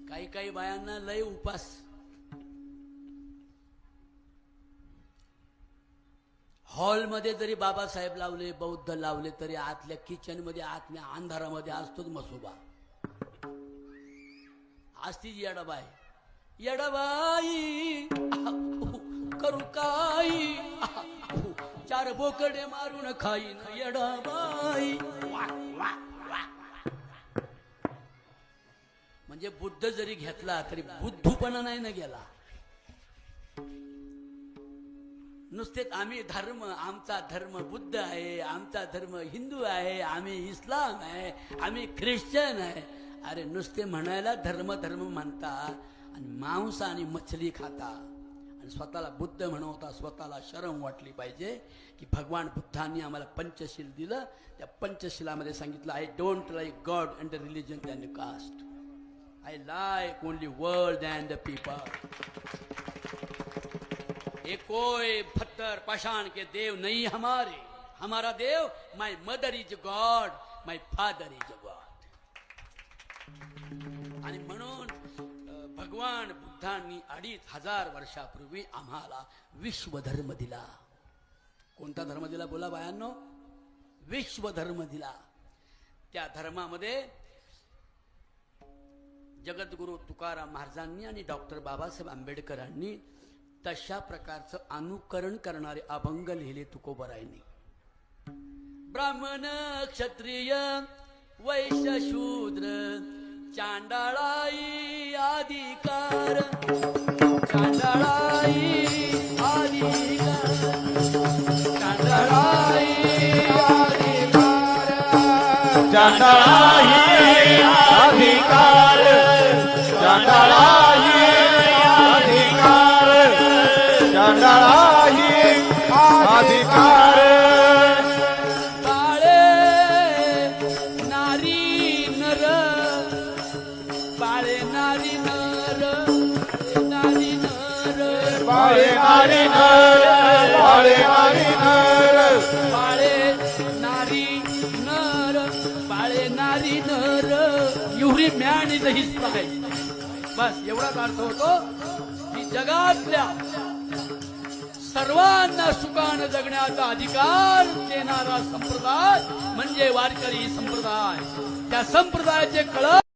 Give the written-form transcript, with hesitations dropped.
काही काही बायांना लय उपास. हॉलमध्ये जरी बाबासाहेब लावले, बौद्ध लावले, तरी आतल्या किचन मध्ये, आतल्या अंधारामध्ये असतोच मसोबा. असतीच येडाबाई. येडाबाई करू काही, चार बोकडे मारून खाईन येडाबाई. म्हणजे बुद्ध जरी घेतला तरी बुद्धूपणा नाही ना गेला. नुसतेच आम्ही धर्म, आमचा धर्म बुद्ध आहे, आमचा धर्म हिंदू आहे, आम्ही इस्लाम आहे, आम्ही ख्रिश्चन आहे. अरे नुसते म्हणायला धर्म धर्म म्हणता आणि मांस आणि मछली खाता आणि स्वतःला बुद्ध म्हणवता. स्वतःला शरम वाटली पाहिजे की भगवान बुद्धांनी आम्हाला पंचशील दिलं. त्या पंचशिलामध्ये सांगितलं, I don't like God and the religion and the caste, I like only world and the people. एक कोई पत्थर पाषाण के देव नहीं हमारे, हमारा देव my mother is God, my father is God. आणि म्हणून भगवान बुद्धांनी 2500 वर्षापूर्वी आम्हाला विश्व धर्म दिला. कोणता धर्म दिला बोला बायांनो? विश्व धर्म दिला. त्या धर्मामध्ये जगद्गुरु तुकाराम महाराजांनी आणि डॉक्टर बाबासाहेब आंबेडकरांनी तशा प्रकारचं अनुकरण करणारे अभंग लिहिले तुकोबरायांनी. ब्राह्मण क्षत्रिय वैश्य शूद्र चांडाळाई अधिकार, चांडाळाई अधिकार, चांडाळाई अधिकार, चांडाळाई अधिकार, चांडाळाई अधिकार, चांडाळाई अधिकार. बाळे नारी नर, बाळे नारी नर, नारी नर, बाळे नारी नर, बाळे नारी नर, बाळे नारी नर, बाळे नारी नर. एवढी मॅन इज हिज प्राइज. बस एवढाच अर्थ होतो की जगातल्या सर्वांना सुखाने जगण्याचा अधिकार देणारा संप्रदाय म्हणजे वारकरी संप्रदाय. त्या संप्रदायाचे कळप